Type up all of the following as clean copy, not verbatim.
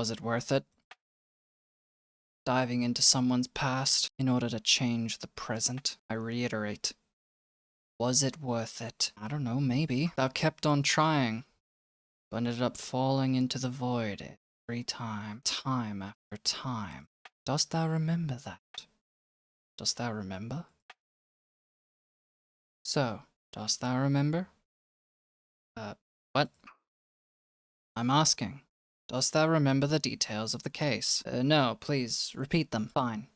Was it worth it? Diving into someone's past in order to change the present? I reiterate. Was it worth it? I don't know, maybe. Thou kept on trying, but ended up falling into the void every time, time after time. Dost thou remember that? Dost thou remember? So, dost thou remember? What? I'm asking. Dost thou remember the details of the case? No, please, repeat them. Fine.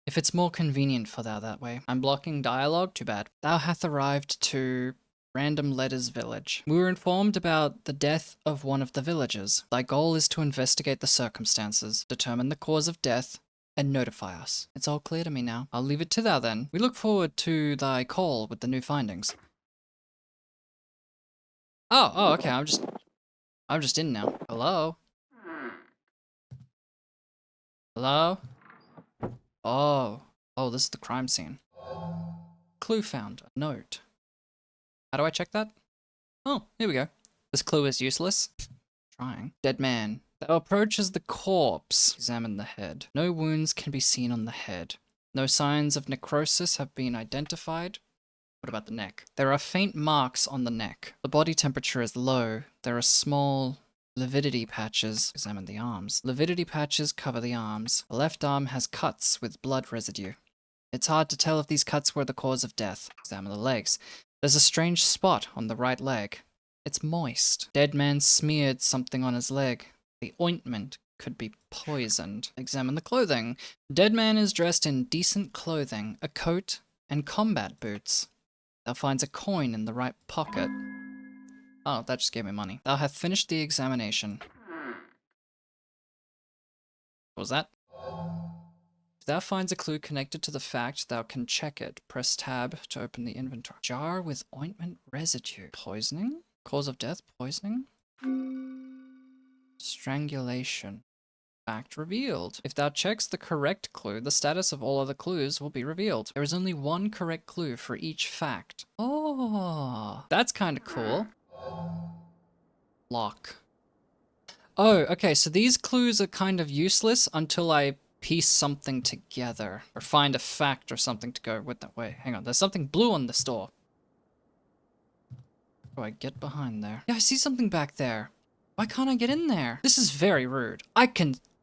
If it's more convenient for thou that way. I'm blocking dialogue? Too bad. Thou hath arrived to Random Letters Village. We were informed about the death of one of the villagers. Thy goal is to investigate the circumstances, determine the cause of death, and notify us. It's all clear to me now. I'll leave it to thou then. We look forward to thy call with the new findings. Oh, okay, I'm just in now. Hello? Hello? Oh, this is the crime scene. Clue found. A note. How do I check that? Oh, here we go. This clue is useless. Trying. Dead man. Thou approaches the corpse. Examine the head. No wounds can be seen on the head. No signs of necrosis have been identified. What about the neck? There are faint marks on the neck. The body temperature is low. There are small lividity patches. Examine the arms. Lividity patches cover the arms. The left arm has cuts with blood residue. It's hard to tell if these cuts were the cause of death. Examine the legs. There's a strange spot on the right leg. It's moist. Dead man smeared something on his leg. The ointment could be poisoned. Examine the clothing. Dead man is dressed in decent clothing, a coat, and combat boots. Thou finds a coin in the right pocket. Oh, that just gave me money. Thou hath finished the examination. What was that? If thou finds a clue connected to the fact, thou can check it. Press tab to open the inventory. Jar with ointment residue. Poisoning? Cause of death? Poisoning? Strangulation. Fact revealed. If thou checks the correct clue, the status of all other clues will be revealed. There is only one correct clue for each fact. Oh, that's kind of cool. Lock. Oh, okay, so these clues are kind of useless until I piece something together. Or find a fact or something to go with that. Wait, hang on. There's something blue on this door. How do I get behind there? Yeah, I see something back there. Why can't I get in there? This is very rude.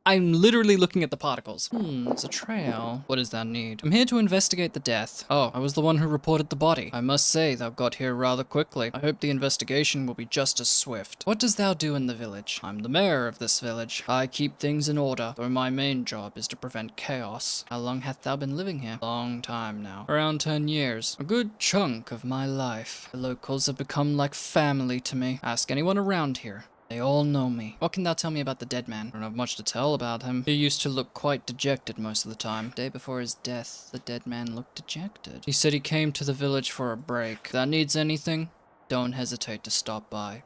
I'm literally looking at the particles. There's a trail. What does that need? I'm here to investigate the death. Oh, I was the one who reported the body. I must say, thou got here rather quickly. I hope the investigation will be just as swift. What dost thou do in the village? I'm the mayor of this village. I keep things in order, though my main job is to prevent chaos. How long hast thou been living here? Long time now. Around 10 years. A good chunk of my life. The locals have become like family to me. Ask anyone around here. They all know me. What can thou tell me about the dead man? I don't have much to tell about him. He used to look quite dejected most of the time. The day before his death, the dead man looked dejected. He said he came to the village for a break. If that needs anything, don't hesitate to stop by.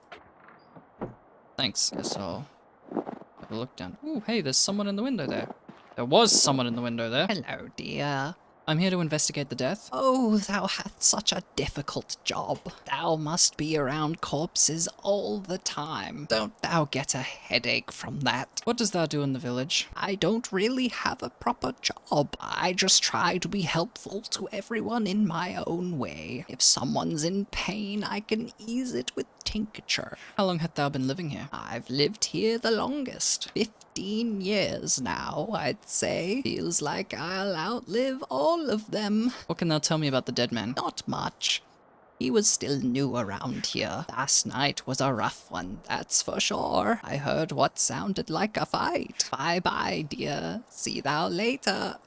Thanks. Guess I'll have a look down. Ooh, hey, there's someone in the window there. There was someone in the window there. Hello, dear. I'm here to investigate the death. Oh, thou hast such a difficult job. Thou must be around corpses all the time. Don't thou get a headache from that? What does thou do in the village? I don't really have a proper job. I just try to be helpful to everyone in my own way. If someone's in pain, I can ease it with tincture. How long hast thou been living here? I've lived here the longest. 15 years now, I'd say. Feels like I'll outlive all of them. What can thou tell me about the dead man? Not much. He was still new around here. Last night was a rough one, that's for sure. I heard what sounded like a fight. Bye-bye, dear. See thou later.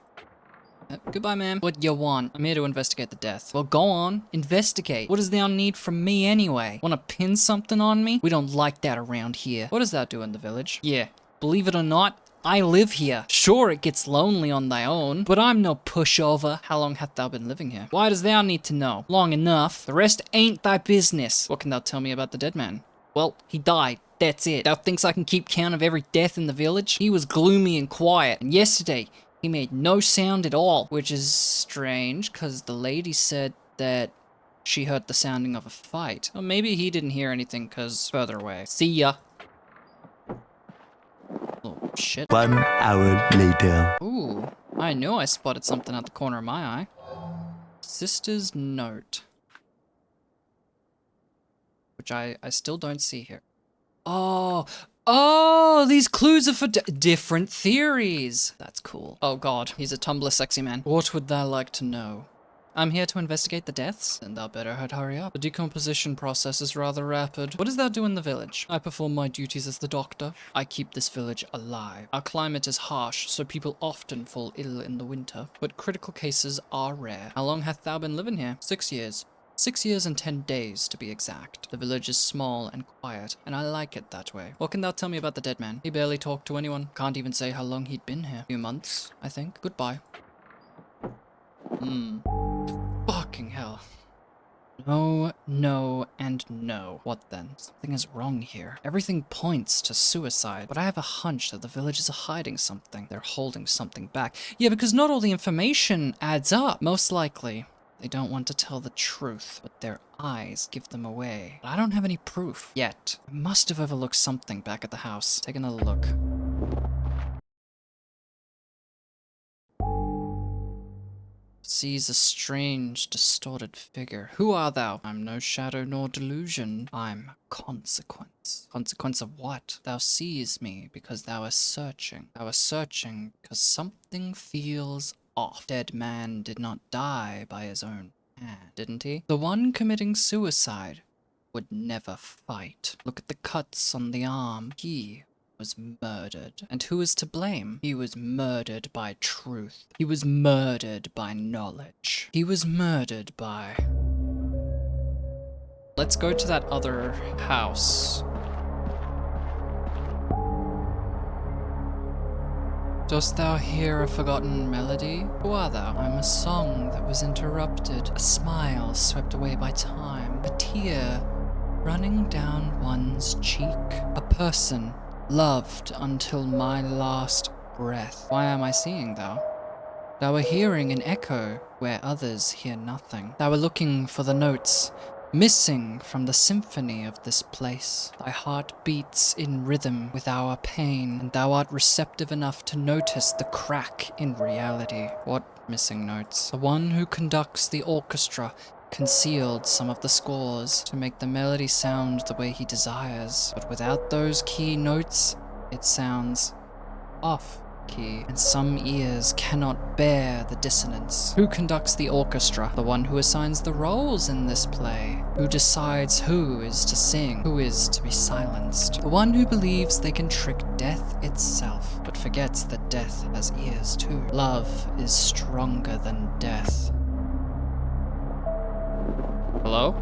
Goodbye, ma'am. What you want? I'm here to investigate the death. Well, go on. Investigate. What does thou need from me anyway? Wanna pin something on me? We don't like that around here. What does thou do in the village? Yeah, believe it or not, I live here. Sure, it gets lonely on thy own, but I'm no pushover. How long hast thou been living here? Why does thou need to know? Long enough. The rest ain't thy business. What can thou tell me about the dead man? Well, he died. That's it. Thou thinks I can keep count of every death in the village? He was gloomy and quiet, and yesterday, he made no sound at all, which is strange, because the lady said that she heard the sounding of a fight. Or maybe he didn't hear anything, because further away. See ya. Oh, shit. 1 hour later. Ooh, I knew I spotted something at the corner of my eye. Sister's note. Which I still don't see here. Oh, these clues are for different theories. That's cool. Oh god, he's a Tumblr sexy man. What would thou like to know? I'm here to investigate the deaths, and thou better hurry up. The decomposition process is rather rapid. What does thou do in the village? I perform my duties as the doctor. I keep this village alive. Our climate is harsh, so people often fall ill in the winter, but critical cases are rare. How long hath thou been living here? 6 years. 6 years and 10 days, to be exact. The village is small and quiet, and I like it that way. What can thou tell me about the dead man? He barely talked to anyone. Can't even say how long he'd been here. A few months, I think. Goodbye. Fucking hell. No, no, and no. What then? Something is wrong here. Everything points to suicide, but I have a hunch that the villagers are hiding something. They're holding something back. Yeah, because not all the information adds up. Most likely, they don't want to tell the truth, but their eyes give them away. But I don't have any proof yet. I must have overlooked something back at the house. Take another look. Sees a strange, distorted figure. Who art thou? I'm no shadow nor delusion. I'm consequence. Consequence of what? Thou sees me because thou art searching. Thou art searching because something feels off. Dead man did not die by his own hand, didn't he? The one committing suicide would never fight. Look at the cuts on the arm. He was murdered. And who is to blame? He was murdered by truth. He was murdered by knowledge. He was murdered by... Let's go to that other house. Dost thou hear a forgotten melody? Who art thou? I'm a song that was interrupted, a smile swept away by time, a tear running down one's cheek, a person loved until my last breath. Why am I seeing thou? Thou are hearing an echo where others hear nothing. Thou are looking for the notes missing from the symphony of this place. Thy heart beats in rhythm with our pain, and thou art receptive enough to notice the crack in reality. What missing notes? The one who conducts the orchestra concealed some of the scores to make the melody sound the way he desires, but without those key notes, it sounds off key, and some ears cannot bear the dissonance. Who conducts the orchestra? The one who assigns the roles in this play, who decides who is to sing, who is to be silenced. The one who believes they can trick death itself, but forgets that death has ears too. Love is stronger than death. Hello?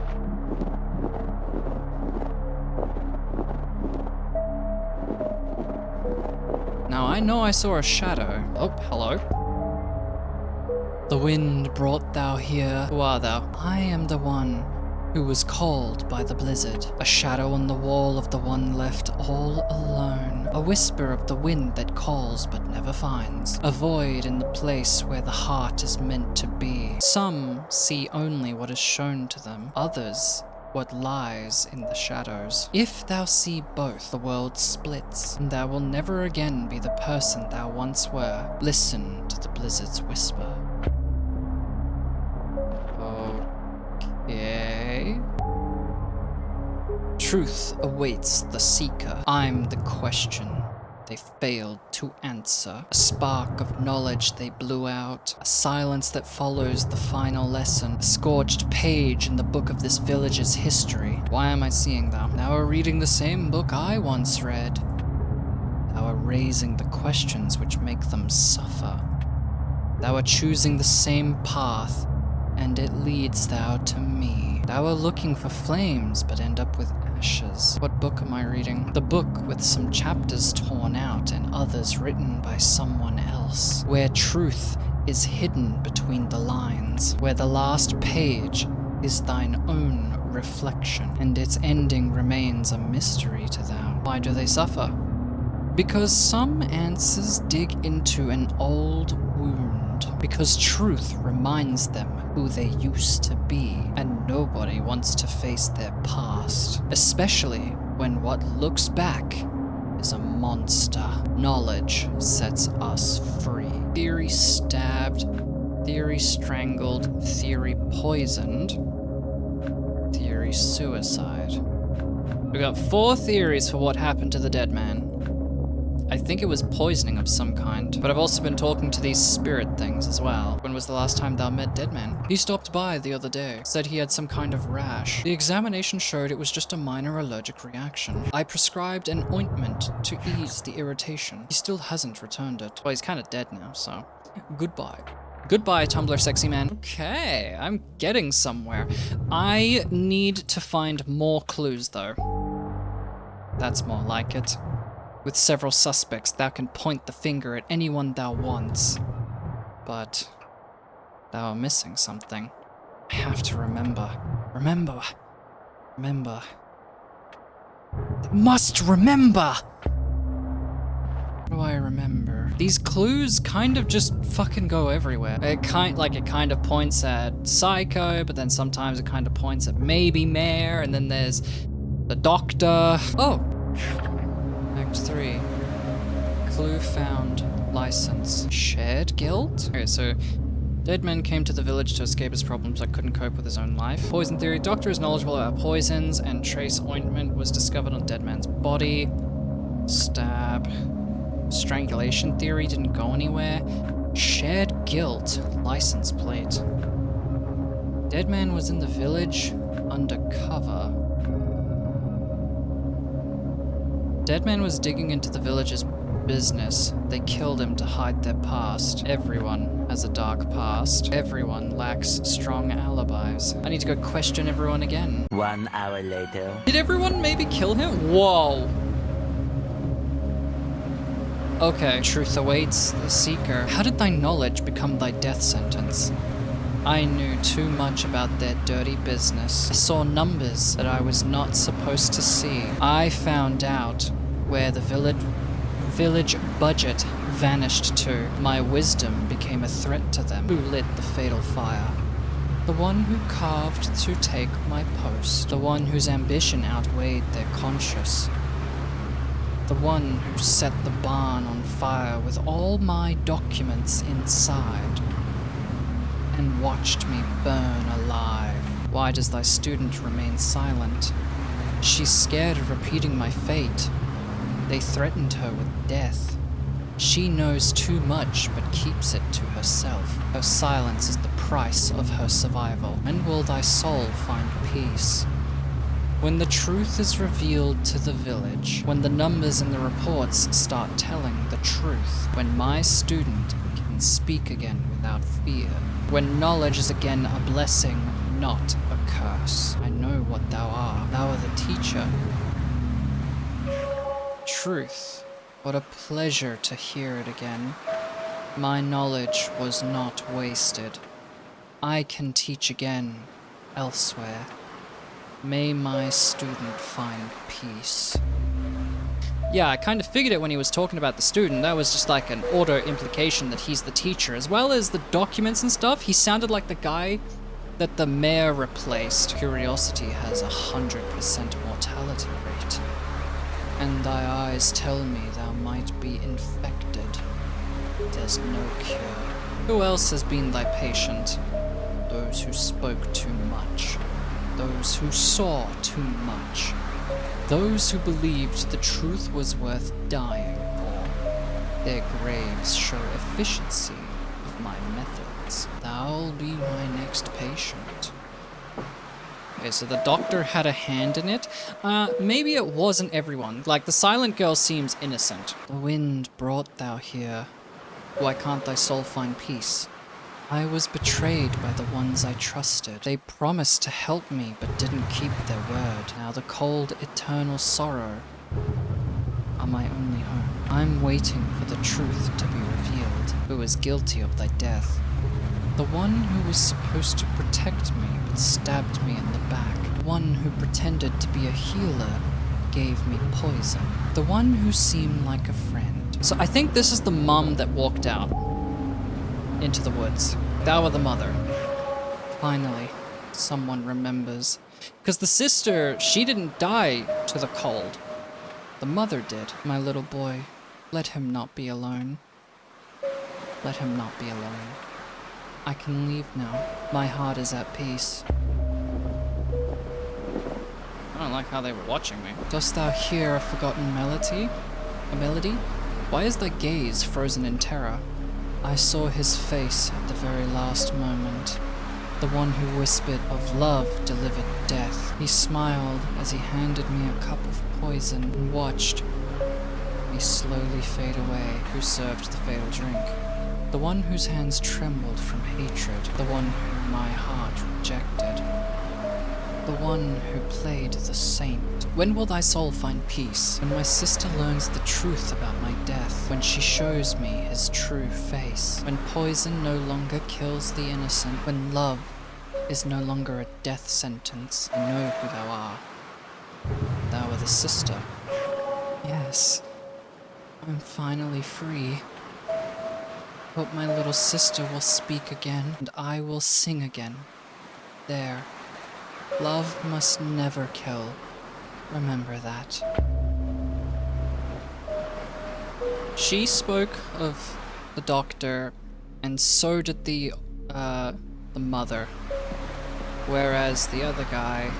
Now I know I saw a shadow. Oh, hello. The wind brought thou here. Who art thou? I am the one who was called by the blizzard. A shadow on the wall of the one left all alone. A whisper of the wind that calls but never finds. A void in the place where the heart is meant to be. Some see only what is shown to them. Others what lies in the shadows. If thou see both, the world splits, and thou will never again be the person thou once were. Listen to the blizzard's whisper. Okay. Truth awaits the seeker. I'm the question they failed to answer. A spark of knowledge they blew out. A silence that follows the final lesson. A scorched page in the book of this village's history. Why am I seeing thou? Thou are reading the same book I once read. Thou are raising the questions which make them suffer. Thou are choosing the same path, and it leads thou to me. Thou are looking for flames, but end up with ashes. What book am I reading? The book with some chapters torn out and others written by someone else. Where truth is hidden between the lines. Where the last page is thine own reflection, and its ending remains a mystery to thou. Why do they suffer? Because some answers dig into an old wound. Because truth reminds them who they used to be, and nobody wants to face their past, especially when what looks back is a monster. Knowledge sets us free. Theory stabbed, theory strangled, theory poisoned, theory suicide. We got 4 theories for what happened to the dead man. I think it was poisoning of some kind, but I've also been talking to these spirit things as well. When was the last time thou met dead man? He stopped by the other day, said he had some kind of rash. The examination showed it was just a minor allergic reaction. I prescribed an ointment to ease the irritation. He still hasn't returned it. Well, he's kind of dead now, so goodbye. Goodbye, Tumblr sexy man. Okay, I'm getting somewhere. I need to find more clues though. That's more like it. With several suspects, thou can point the finger at anyone thou wants. But thou are missing something. I have to remember. Remember. I must remember! What do I remember? These clues kind of just fucking go everywhere. It kind of points at Psycho, but then sometimes it kind of points at maybe Mayor, and then there's the Doctor. Oh! Act 3. Clue found. License. Shared guilt? Okay, so dead man came to the village to escape his problems but couldn't cope with his own life. Poison theory. Doctor is knowledgeable about poisons, and trace ointment was discovered on dead man's body. Stab. Strangulation theory didn't go anywhere. Shared guilt. License plate. Dead man was in the village undercover. Dead man was digging into the village's business. They killed him to hide their past. Everyone has a dark past. Everyone lacks strong alibis. I need to go question everyone again. 1 hour later. Did everyone maybe kill him? Whoa. Okay, truth awaits the seeker. How did thy knowledge become thy death sentence? I knew too much about their dirty business. I saw numbers that I was not supposed to see. I found out where the village budget vanished to. My wisdom became a threat to them. Who lit the fatal fire? The one who carved to take my post. The one whose ambition outweighed their conscience. The one who set the barn on fire with all my documents inside and watched me burn alive. Why does thy student remain silent? She's scared of repeating my fate. They threatened her with death. She knows too much but keeps it to herself. Her silence is the price of her survival. When will thy soul find peace? When the truth is revealed to the village, when the numbers in the reports start telling the truth, when my student can speak again without fear, when knowledge is again a blessing, not a curse. I know what thou art. Thou art the teacher. Truth. What a pleasure to hear it again. My knowledge was not wasted. I can teach again, elsewhere. May my student find peace. Yeah, I kind of figured it when he was talking about the student. That was just like an auto implication that he's the teacher. As well as the documents and stuff, he sounded like the guy that the mayor replaced. Curiosity has 100% mortality rate. And thy eyes tell me thou might be infected. There's no cure. Who else has been thy patient? Those who spoke too much. Those who saw too much. Those who believed the truth was worth dying for. Their graves show efficiency of my methods. Thou'll be my next patient. Okay, so the doctor had a hand in it. Maybe it wasn't everyone. Like, the silent girl seems innocent. The wind brought thou here. Why can't thy soul find peace? I was betrayed by the ones I trusted. They promised to help me, but didn't keep their word. Now the cold, eternal sorrow are my only hope. I'm waiting for the truth to be revealed. Who is guilty of thy death? The one who was supposed to protect me, but stabbed me in the back. The one who pretended to be a healer gave me poison. The one who seemed like a friend. So I think this is the mum that walked out into the woods. Thou are the mother. Finally, someone remembers. Because the sister, she didn't die to the cold. The mother did. My little boy, let him not be alone. Let him not be alone. I can leave now. My heart is at peace. I don't like how they were watching me. Dost thou hear a forgotten melody? A melody? Why is thy gaze frozen in terror? I saw his face at the very last moment. The one who whispered of love delivered death. He smiled as he handed me a cup of poison and watched me slowly fade away. Who served the fatal drink? The one whose hands trembled from hatred. The one whom my heart rejected. The one who played the saint. When will thy soul find peace? When my sister learns the truth about my death. When she shows me his true face. When poison no longer kills the innocent. When love is no longer a death sentence. I know who thou art. Thou are the sister. Yes. I'm finally free. Hope my little sister will speak again, and I will sing again. There. Love must never kill. Remember that. She spoke of the doctor, and so did the mother. Whereas the other guy,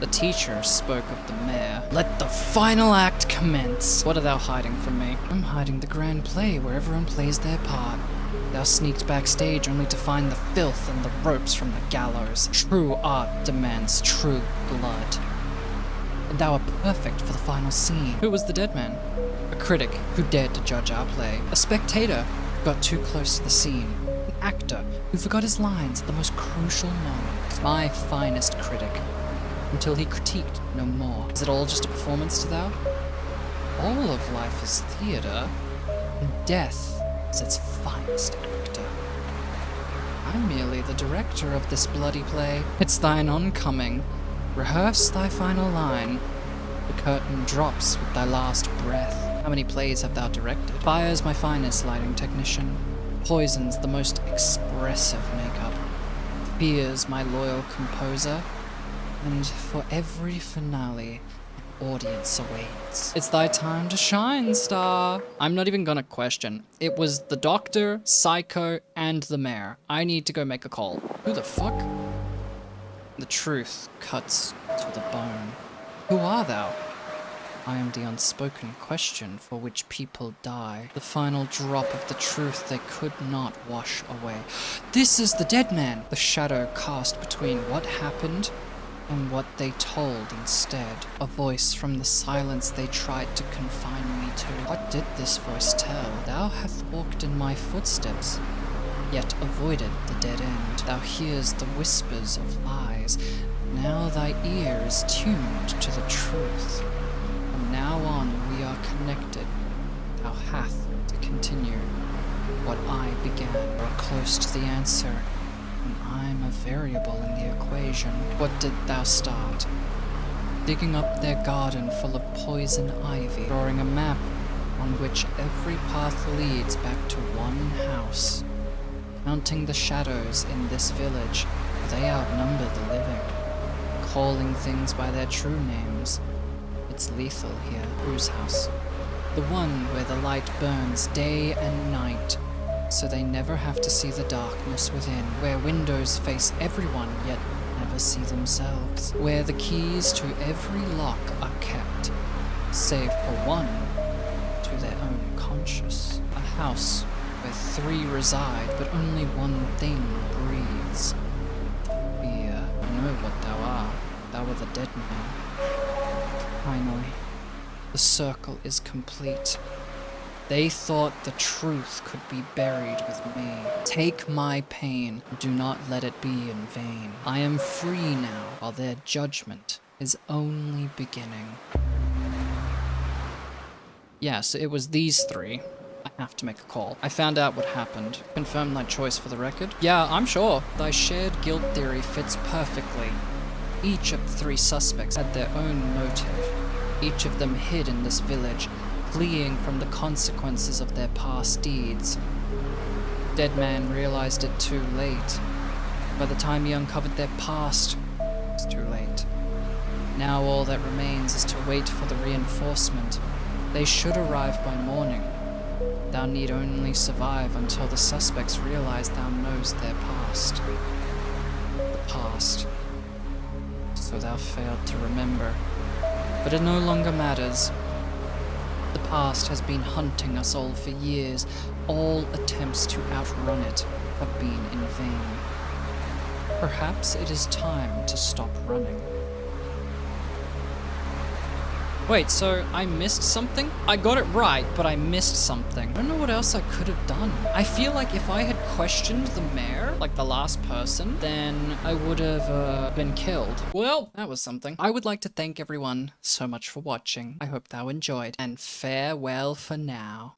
the teacher, spoke of the mayor. Let the final act commence! What are thou hiding from me? I'm hiding the grand play where everyone plays their part. Thou sneaked backstage only to find the filth and the ropes from the gallows. True art demands true blood. And thou art perfect for the final scene. Who was the dead man? A critic who dared to judge our play. A spectator who got too close to the scene. An actor who forgot his lines at the most crucial moment. My finest critic. Until he critiqued no more. Is it all just a performance to thou? All of life is theatre, and death is its finest actor. I'm merely the director of this bloody play. It's thine oncoming. Rehearse thy final line. The curtain drops with thy last breath. How many plays have thou directed? Fire's my finest lighting technician. Poison's the most expressive makeup. Fear's my loyal composer. And for every finale, an audience awaits. It's thy time to shine, star. I'm not even gonna question. It was the doctor, Psycho, and the mayor. I need to go make a call. Who the fuck? The truth cuts to the bone. Who are thou? I am the unspoken question for which people die. The final drop of the truth they could not wash away. This is the dead man! The shadow cast between what happened and what they told instead. A voice from the silence they tried to confine me to. What did this voice tell? Thou hast walked in my footsteps, yet avoided the dead end. Thou hears the whispers of lies. Now thy ear is tuned to the truth. From now on we are connected. Thou hast to continue what I began. You are close to the answer. And I'm a variable in the equation. What did thou start? Digging up their garden full of poison ivy, drawing a map on which every path leads back to one house. Counting the shadows in this village, they outnumber the living. Calling things by their true names. It's lethal here. Whose house? The one where the light burns day and night, so they never have to see the darkness within, where windows face everyone yet never see themselves, where the keys to every lock are kept, save for one, to their own conscience. A house where three reside, but only one thing breathes. Fear. I know what thou art. Thou art the dead man. Finally, the circle is complete. They thought the truth could be buried with me. Take my pain, do not let it be in vain. I am free now, while their judgment is only beginning. Yes, it was these three. I have to make a call. I found out what happened. Confirm thy choice for the record? Yeah, I'm sure. Thy shared guilt theory fits perfectly. Each of the three suspects had their own motive. Each of them hid in this village, fleeing from the consequences of their past deeds. Dead man realized it too late. By the time he uncovered their past, it was too late. Now all that remains is to wait for the reinforcement. They should arrive by morning. Thou need only survive until the suspects realize thou knows their past. The past. So thou failed to remember. But it no longer matters. The past has been hunting us all for years. All attempts to outrun it have been in vain. Perhaps it is time to stop running. Wait, so I missed something? I got it right, but I missed something. I don't know what else I could have done. I feel like if I had questioned the mayor, like the last person, then I would have been killed. Well, that was something. I would like to thank everyone so much for watching. I hope thou enjoyed, and farewell for now.